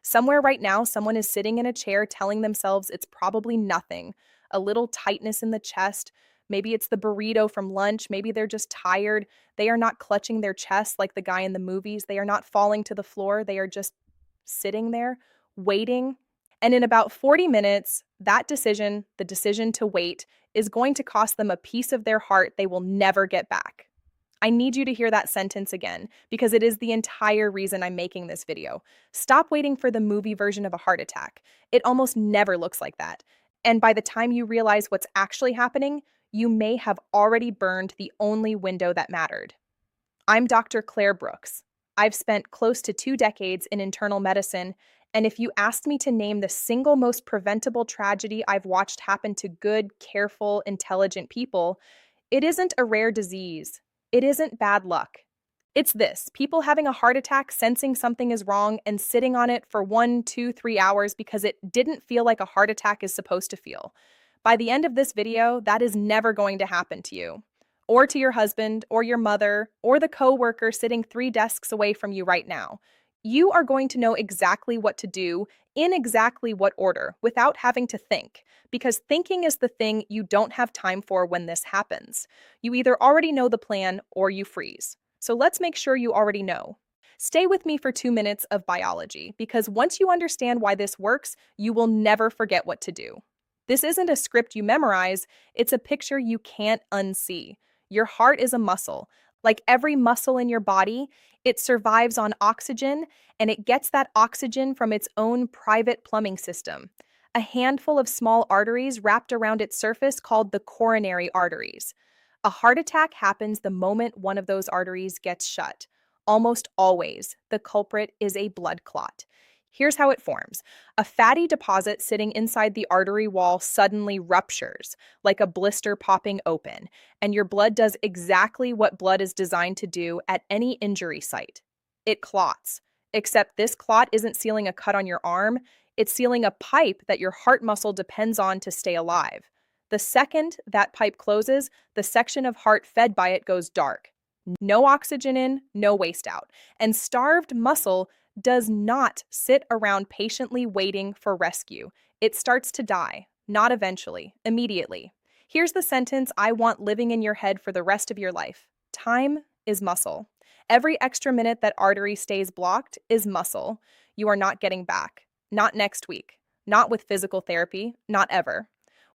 Somewhere right now, someone is sitting in a chair telling themselves it's probably nothing, a little tightness in the chest. Maybe it's the burrito from lunch. Maybe they're just tired. They are not clutching their chest like the guy in the movies. They are not falling to the floor. They are just sitting there, waiting. And in about 40 minutes, that decision, the decision to wait, is going to cost them a piece of their heart they will never get back. I need you to hear that sentence again because it is the entire reason I'm making this video. Stop waiting for the movie version of a heart attack. It almost never looks like that. And by the time you realize what's actually happening, you may have already burned the only window that mattered. I'm Dr. Claire Brooks. I've spent close to 2 decades in internal medicine, and if you asked me to name the single most preventable tragedy I've watched happen to good, careful, intelligent people, it isn't a rare disease. It isn't bad luck. It's this: people having a heart attack, sensing something is wrong, and sitting on it for 1, 2, 3 hours because it didn't feel like a heart attack is supposed to feel. By the end of this video, that is never going to happen to you, or to your husband, or your mother, or the coworker sitting 3 desks away from you right now. You are going to know exactly what to do in exactly what order without having to think, because thinking is the thing you don't have time for when this happens. You either already know the plan or you freeze. So let's make sure you already know. Stay with me for 2 minutes of biology, because once you understand why this works, you will never forget what to do. This isn't a script you memorize, it's a picture you can't unsee. Your heart is a muscle. Like every muscle in your body, it survives on oxygen, and it gets that oxygen from its own private plumbing system. A handful of small arteries wrapped around its surface called the coronary arteries. A heart attack happens the moment one of those arteries gets shut. Almost always, the culprit is a blood clot. Here's how it forms. A fatty deposit sitting inside the artery wall suddenly ruptures, like a blister popping open, and your blood does exactly what blood is designed to do at any injury site. It clots. Except this clot isn't sealing a cut on your arm, it's sealing a pipe that your heart muscle depends on to stay alive. The second that pipe closes, the section of heart fed by it goes dark. No oxygen in, no waste out. And starved muscle does not sit around patiently waiting for rescue. It starts to die, not eventually, immediately. Here's the sentence I want living in your head for the rest of your life. Time is muscle. Every extra minute that artery stays blocked is muscle you are not getting back. Not next week. Not with physical therapy. Not ever.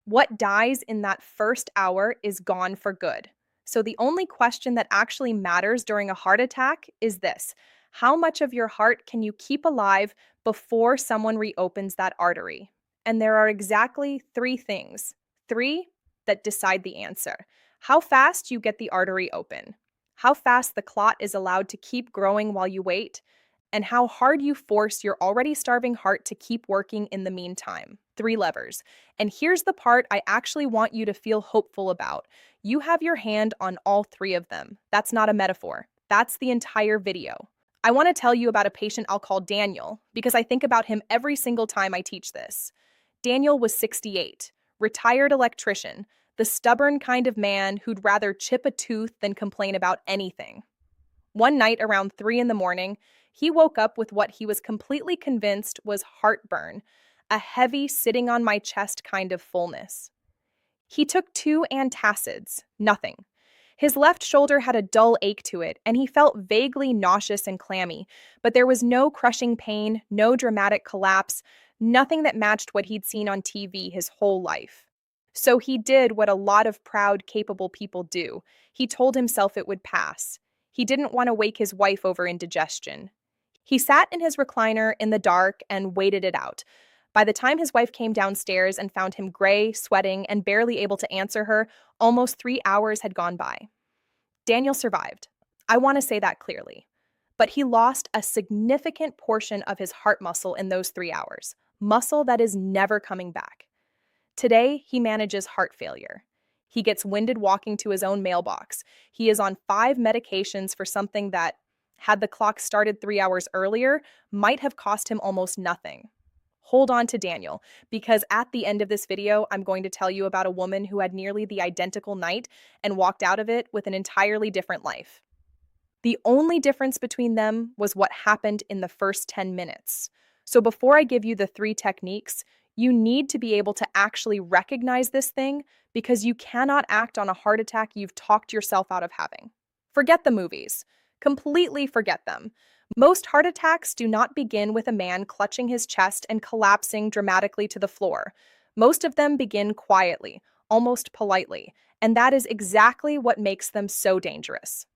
What dies in that first hour is gone for good. So the only question that actually matters during a heart attack is this: how much of your heart can you keep alive before someone reopens that artery? And there are exactly 3 things, 3 that decide the answer. How fast you get the artery open, how fast the clot is allowed to keep growing while you wait, and how hard you force your already starving heart to keep working in the meantime. 3 levers. And here's the part I actually want you to feel hopeful about. You have your hand on all 3 of them. That's not a metaphor. That's the entire video. I want to tell you about a patient I'll call Daniel, because I think about him every single time I teach this. Daniel was 68, retired electrician, the stubborn kind of man who'd rather chip a tooth than complain about anything. One night around 3 in the morning, he woke up with what he was completely convinced was heartburn, a heavy sitting on my chest kind of fullness. He took 2 antacids, nothing. His left shoulder had a dull ache to it, and he felt vaguely nauseous and clammy, but there was no crushing pain, no dramatic collapse, nothing that matched what he'd seen on TV his whole life. So he did what a lot of proud, capable people do. He told himself it would pass. He didn't want to wake his wife over indigestion. He sat in his recliner in the dark and waited it out. By the time his wife came downstairs and found him gray, sweating, and barely able to answer her, almost 3 hours had gone by. Daniel survived. I want to say that clearly. But he lost a significant portion of his heart muscle in those 3 hours, muscle that is never coming back. Today, he manages heart failure. He gets winded walking to his own mailbox. He is on 5 medications for something that, had the clock started 3 hours earlier, might have cost him almost nothing. Hold on to Daniel, because at the end of this video, I'm going to tell you about a woman who had nearly the identical night and walked out of it with an entirely different life. The only difference between them was what happened in the first 10 minutes. So before I give you the 3 techniques, you need to be able to actually recognize this thing because you cannot act on a heart attack you've talked yourself out of having. Forget the movies. Completely forget them. Most heart attacks do not begin with a man clutching his chest and collapsing dramatically to the floor. Most of them begin quietly, almost politely, and that is exactly what makes them so dangerous.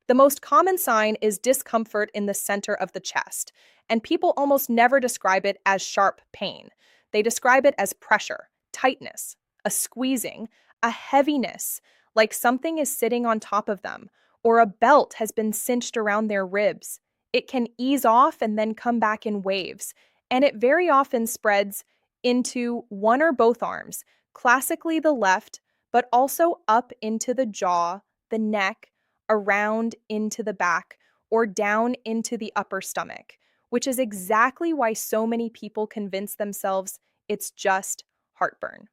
The most common sign is discomfort in the center of the chest, and people almost never describe it as sharp pain. They describe it as pressure, tightness, a squeezing, a heaviness, like something is sitting on top of them, or a belt has been cinched around their ribs. It can ease off and then come back in waves, and it very often spreads into one or both arms, classically the left, but also up into the jaw, the neck, around into the back, or down into the upper stomach, which is exactly why so many people convince themselves it's just heartburn.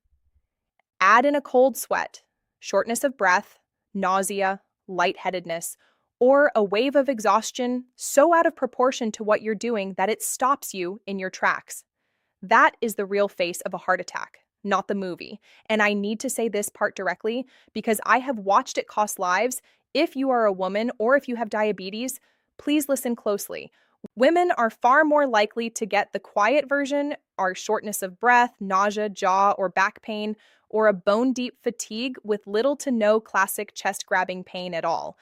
Add in a cold sweat, shortness of breath, nausea, lightheadedness, or a wave of exhaustion so out of proportion to what you're doing that it stops you in your tracks. That is the real face of a heart attack, not the movie. And I need to say this part directly because I have watched it cost lives. If you are a woman or if you have diabetes, please listen closely. Women are far more likely to get the quiet version, our shortness of breath, nausea, jaw, or back pain, or a bone deep fatigue with little to no classic chest grabbing pain at all.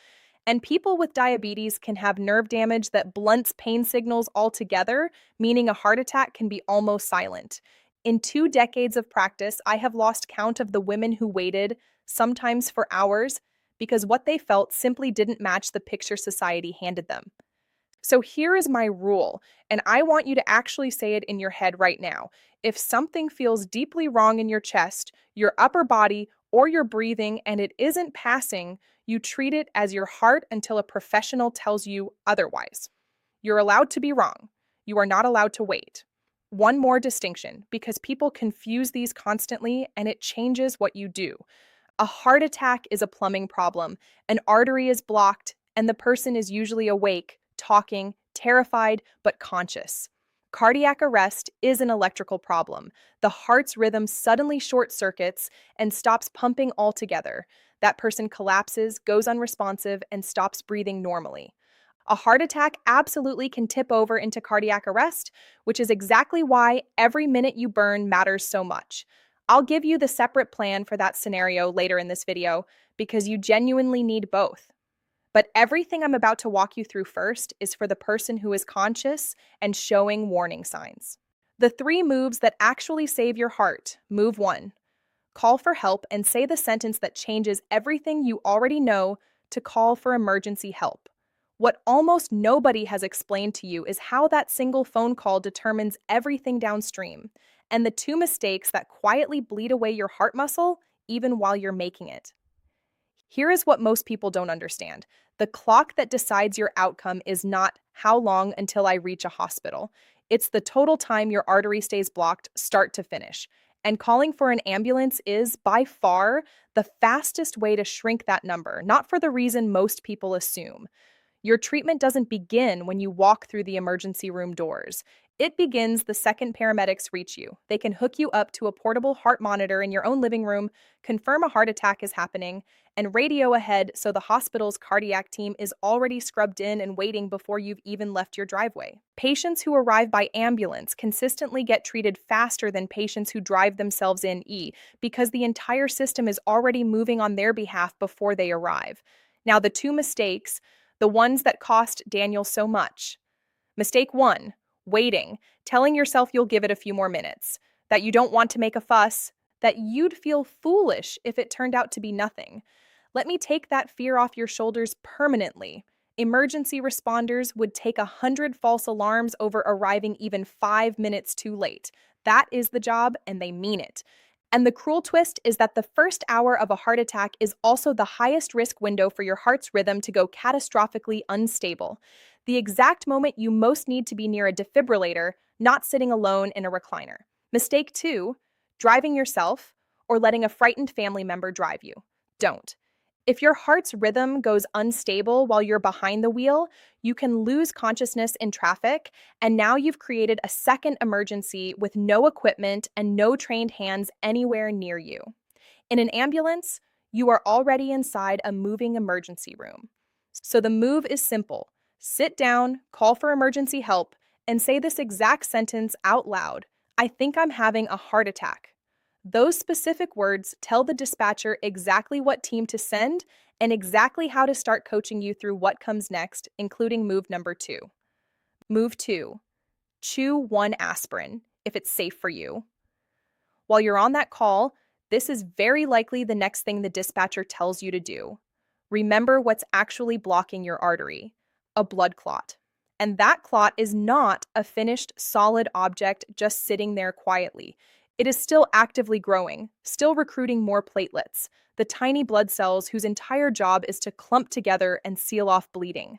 And people with diabetes can have nerve damage that blunts pain signals altogether, meaning a heart attack can be almost silent. In 2 decades of practice, I have lost count of the women who waited, sometimes for hours, because what they felt simply didn't match the picture society handed them. So here is my rule, and I want you to actually say it in your head right now. If something feels deeply wrong in your chest, your upper body, or your breathing, and it isn't passing, you treat it as your heart until a professional tells you otherwise. You're allowed to be wrong. You are not allowed to wait. One more distinction, because people confuse these constantly and it changes what you do. A heart attack is a plumbing problem. An artery is blocked, and the person is usually awake, talking, terrified, but conscious. Cardiac arrest is an electrical problem. The heart's rhythm suddenly short circuits and stops pumping altogether. That person collapses, goes unresponsive, and stops breathing normally. A heart attack absolutely can tip over into cardiac arrest, which is exactly why every minute you burn matters so much. I'll give you the separate plan for that scenario later in this video because you genuinely need both. But everything I'm about to walk you through first is for the person who is conscious and showing warning signs. The 3 moves that actually save your heart. Move 1. Call for help and say the sentence that changes everything you already know to call for emergency help. What almost nobody has explained to you is how that single phone call determines everything downstream, and the 2 mistakes that quietly bleed away your heart muscle even while you're making it. Here is what most people don't understand. The clock that decides your outcome is not how long until I reach a hospital. It's the total time your artery stays blocked, start to finish. And calling for an ambulance is, by far, the fastest way to shrink that number, not for the reason most people assume. Your treatment doesn't begin when you walk through the emergency room doors. It begins the second paramedics reach you. They can hook you up to a portable heart monitor in your own living room, confirm a heart attack is happening, and radio ahead so the hospital's cardiac team is already scrubbed in and waiting before you've even left your driveway. Patients who arrive by ambulance consistently get treated faster than patients who drive themselves in because the entire system is already moving on their behalf before they arrive. Now, the 2 mistakes, the ones that cost Daniel so much. Mistake 1, waiting, telling yourself you'll give it a few more minutes, that you don't want to make a fuss, that you'd feel foolish if it turned out to be nothing. Let me take that fear off your shoulders permanently. Emergency responders would take 100 false alarms over arriving even 5 minutes too late. That is the job, and they mean it. And the cruel twist is that the first hour of a heart attack is also the highest risk window for your heart's rhythm to go catastrophically unstable. The exact moment you most need to be near a defibrillator, not sitting alone in a recliner. Mistake 2, driving yourself or letting a frightened family member drive you. Don't. If your heart's rhythm goes unstable while you're behind the wheel, you can lose consciousness in traffic, and now you've created a second emergency with no equipment and no trained hands anywhere near you. In an ambulance, you are already inside a moving emergency room. So the move is simple: sit down, call for emergency help, and say this exact sentence out loud: I think I'm having a heart attack. Those specific words tell the dispatcher exactly what team to send and exactly how to start coaching you through what comes next, including move number 2. Move 2: chew 1 aspirin if it's safe for you. While you're on that call, this is very likely the next thing the dispatcher tells you to do. Remember what's actually blocking your artery: a blood clot. And that clot is not a finished, solid object just sitting there quietly. It is still actively growing, still recruiting more platelets, the tiny blood cells whose entire job is to clump together and seal off bleeding.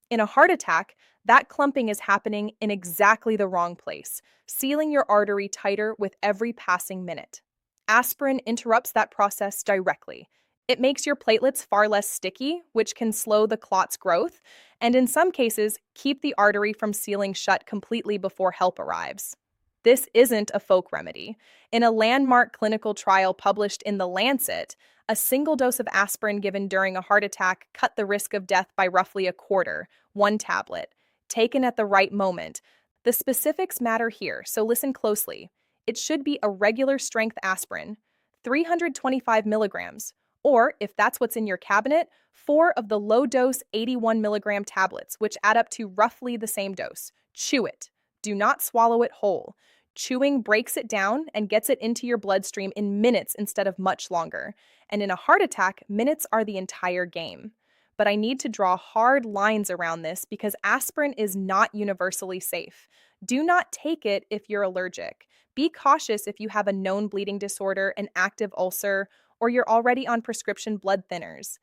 In a heart attack, that clumping is happening in exactly the wrong place, sealing your artery tighter with every passing minute. Aspirin interrupts that process directly. It makes your platelets far less sticky, which can slow the clot's growth, and in some cases, keep the artery from sealing shut completely before help arrives. This isn't a folk remedy. In a landmark clinical trial published in The Lancet, a single dose of aspirin given during a heart attack cut the risk of death by roughly a quarter, 1 tablet, taken at the right moment. The specifics matter here, so listen closely. It should be a regular strength aspirin, 325 milligrams, or if that's what's in your cabinet, 4 of the low dose 81 milligram tablets, which add up to roughly the same dose. Chew it. Do not swallow it whole. Chewing breaks it down and gets it into your bloodstream in minutes instead of much longer. And in a heart attack, minutes are the entire game. But I need to draw hard lines around this because aspirin is not universally safe. Do not take it if you're allergic. Be cautious if you have a known bleeding disorder, an active ulcer, or you're already on prescription blood thinners.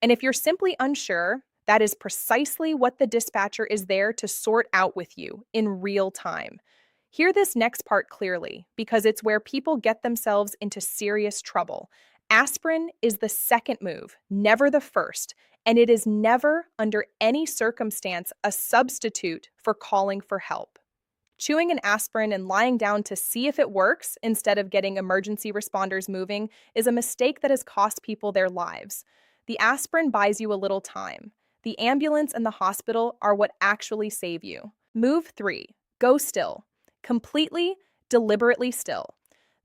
And if you're simply unsure, that is precisely what the dispatcher is there to sort out with you in real time. Hear this next part clearly, because it's where people get themselves into serious trouble. Aspirin is the second move, never the first, and it is never, under any circumstance, a substitute for calling for help. Chewing an aspirin and lying down to see if it works instead of getting emergency responders moving is a mistake that has cost people their lives. The aspirin buys you a little time. The ambulance and the hospital are what actually save you. Move 3: go still. Completely, deliberately still.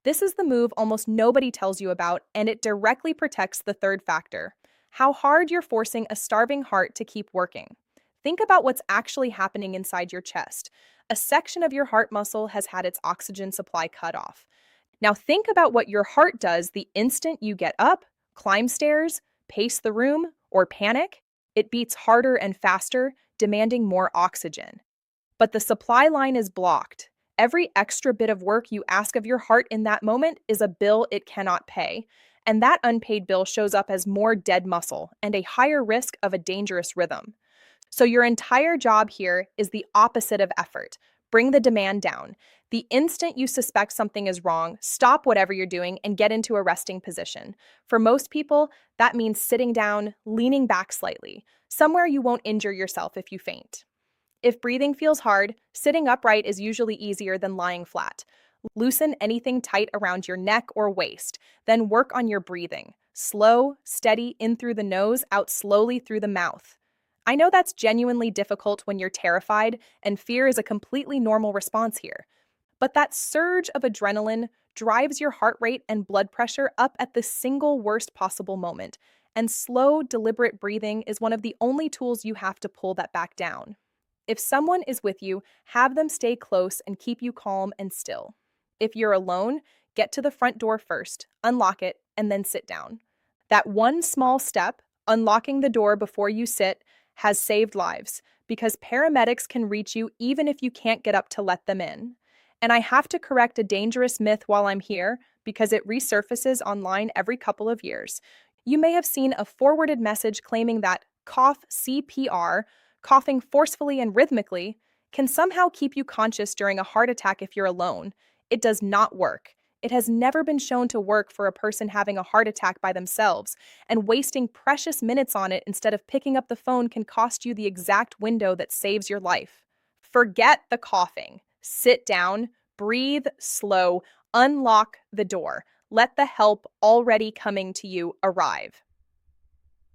This is the move almost nobody tells you about, and it directly protects the third factor: how hard you're forcing a starving heart to keep working. Think about what's actually happening inside your chest. A section of your heart muscle has had its oxygen supply cut off. Now think about what your heart does the instant you get up, climb stairs, pace the room, or panic. It beats harder and faster, demanding more oxygen. But the supply line is blocked. Every extra bit of work you ask of your heart in that moment is a bill it cannot pay, and that unpaid bill shows up as more dead muscle and a higher risk of a dangerous rhythm. So your entire job here is the opposite of effort. Bring the demand down. The instant you suspect something is wrong, stop whatever you're doing and get into a resting position. For most people, that means sitting down, leaning back slightly, somewhere you won't injure yourself if you faint. If breathing feels hard, sitting upright is usually easier than lying flat. Loosen anything tight around your neck or waist, then work on your breathing. Slow, steady, in through the nose, out slowly through the mouth. I know that's genuinely difficult when you're terrified, and fear is a completely normal response here. But that surge of adrenaline drives your heart rate and blood pressure up at the single worst possible moment, and slow, deliberate breathing is one of the only tools you have to pull that back down. If someone is with you, have them stay close and keep you calm and still. If you're alone, get to the front door first, unlock it, and then sit down. That one small step, unlocking the door before you sit, has saved lives because paramedics can reach you even if you can't get up to let them in. And I have to correct a dangerous myth while I'm here because it resurfaces online every couple of years. You may have seen a forwarded message claiming that cough CPR, coughing forcefully and rhythmically, can somehow keep you conscious during a heart attack if you're alone. It does not work. It has never been shown to work for a person having a heart attack by themselves, and wasting precious minutes on it instead of picking up the phone can cost you the exact window that saves your life. Forget the coughing. Sit down, breathe slow, unlock the door. Let the help already coming to you arrive.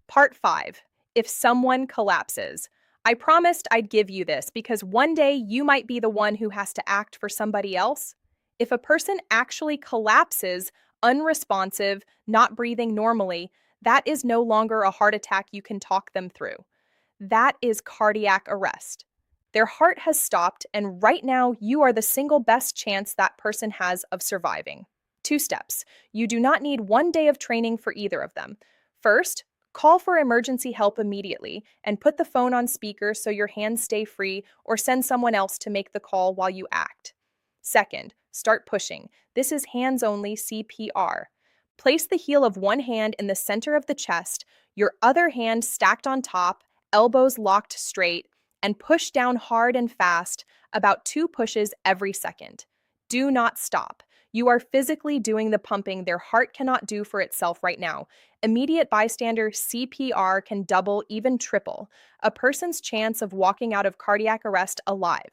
Part 5. If someone collapses. I promised I'd give you this because one day you might be the one who has to act for somebody else. If a person actually collapses, unresponsive, not breathing normally, that is no longer a heart attack you can talk them through. That is cardiac arrest. Their heart has stopped, and right now you are the single best chance that person has of surviving. 2 steps. You do not need 1 day of training for either of them. First, call for emergency help immediately and put the phone on speaker so your hands stay free, or send someone else to make the call while you act. Second, start pushing. This is hands-only CPR. Place the heel of one hand in the center of the chest, your other hand stacked on top, elbows locked straight, and push down hard and fast, about 2 pushes every second. Do not stop. You are physically doing the pumping their heart cannot do for itself right now. Immediate bystander CPR can double, even triple, a person's chance of walking out of cardiac arrest alive.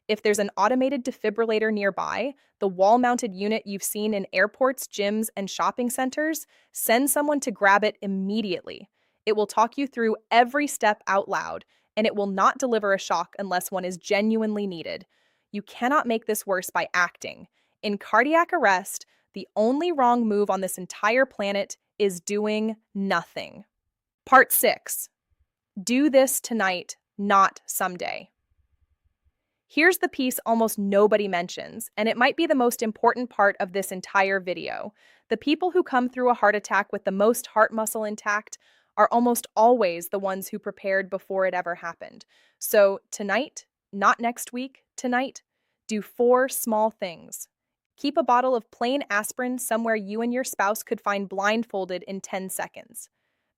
If there's an automated defibrillator nearby, the wall-mounted unit you've seen in airports, gyms, and shopping centers, send someone to grab it immediately. It will talk you through every step out loud, and it will not deliver a shock unless one is genuinely needed. You cannot make this worse by acting. In cardiac arrest, the only wrong move on this entire planet is doing nothing. Part 6. Do this tonight, not someday. Here's the piece almost nobody mentions, and it might be the most important part of this entire video. The people who come through a heart attack with the most heart muscle intact are almost always the ones who prepared before it ever happened. So tonight, not next week, tonight, do 4 small things. Keep a bottle of plain aspirin somewhere you and your spouse could find blindfolded in 10 seconds.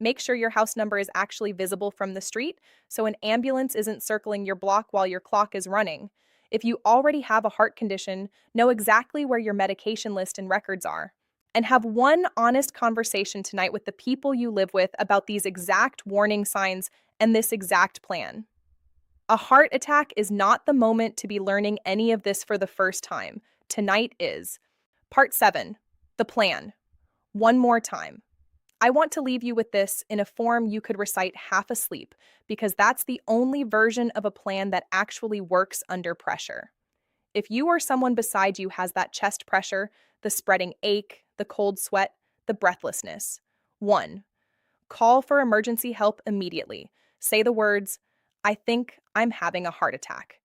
Make sure your house number is actually visible from the street, so an ambulance isn't circling your block while your clock is running. If you already have a heart condition, know exactly where your medication list and records are. And have one honest conversation tonight with the people you live with about these exact warning signs and this exact plan. A heart attack is not the moment to be learning any of this for the first time. Tonight is. Part 7. The plan. One more time. I want to leave you with this in a form you could recite half asleep, because that's the only version of a plan that actually works under pressure. If you or someone beside you has that chest pressure, the spreading ache, the cold sweat, the breathlessness. 1. Call for emergency help immediately. Say the words, "I think I'm having a heart attack."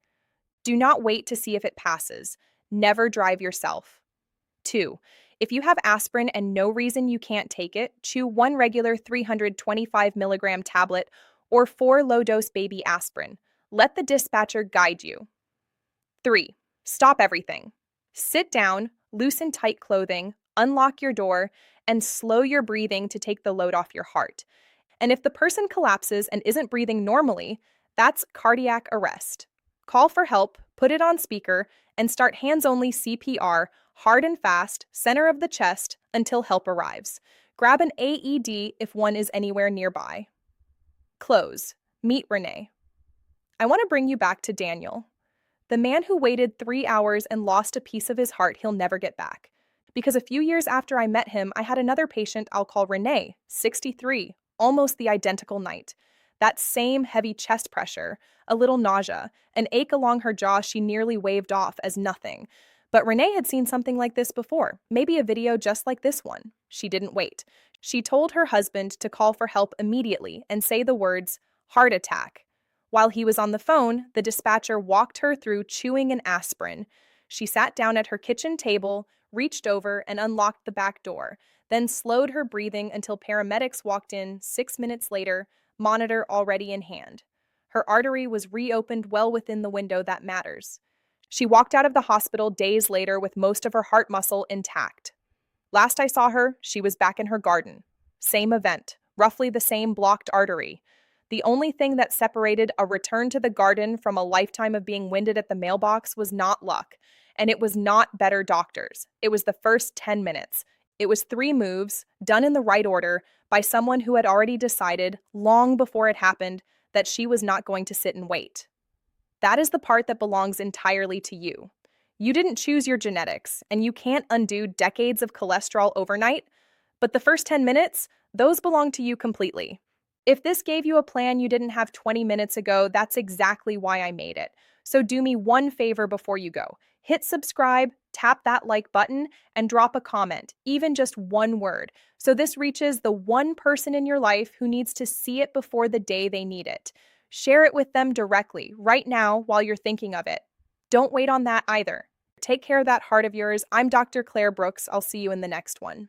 Do not wait to see if it passes. Never drive yourself. 2. If you have aspirin and no reason you can't take it, chew 1 regular 325 milligram tablet or 4 low-dose baby aspirin. Let the dispatcher guide you. 3. Stop everything. Sit down, loosen tight clothing, unlock your door, and slow your breathing to take the load off your heart. And if the person collapses and isn't breathing normally, that's cardiac arrest. Call for help, put it on speaker, and start hands-only CPR, hard and fast, center of the chest, until help arrives. Grab an AED if one is anywhere nearby. Close. Meet Renee. I want to bring you back to Daniel, the man who waited 3 hours and lost a piece of his heart he'll never get back. Because a few years after I met him, I had another patient I'll call Renee, 63, almost the identical night. That same heavy chest pressure, a little nausea, an ache along her jaw she nearly waved off as nothing. But Renee had seen something like this before, maybe a video just like this one. She didn't wait. She told her husband to call for help immediately and say the words, "heart attack." While he was on the phone, the dispatcher walked her through chewing an aspirin. She sat down at her kitchen table, reached over and unlocked the back door, then slowed her breathing until paramedics walked in 6 minutes later, monitor already in hand. Her artery was reopened well within the window that matters. She walked out of the hospital days later with most of her heart muscle intact. Last I saw her, she was back in her garden. Same event, roughly the same blocked artery. The only thing that separated a return to the garden from a lifetime of being winded at the mailbox was not luck, and it was not better doctors. It was the first 10 minutes. It was 3 moves, done in the right order, by someone who had already decided, long before it happened, that she was not going to sit and wait. That is the part that belongs entirely to you. You didn't choose your genetics, and you can't undo decades of cholesterol overnight, but the first 10 minutes, those belong to you completely. If this gave you a plan you didn't have 20 minutes ago, that's exactly why I made it. So do me one favor before you go. Hit subscribe, tap that like button, and drop a comment, even just one word, so this reaches the one person in your life who needs to see it before the day they need it. Share it with them directly, right now, while you're thinking of it. Don't wait on that either. Take care of that heart of yours. I'm Dr. Claire Brooks. I'll see you in the next one.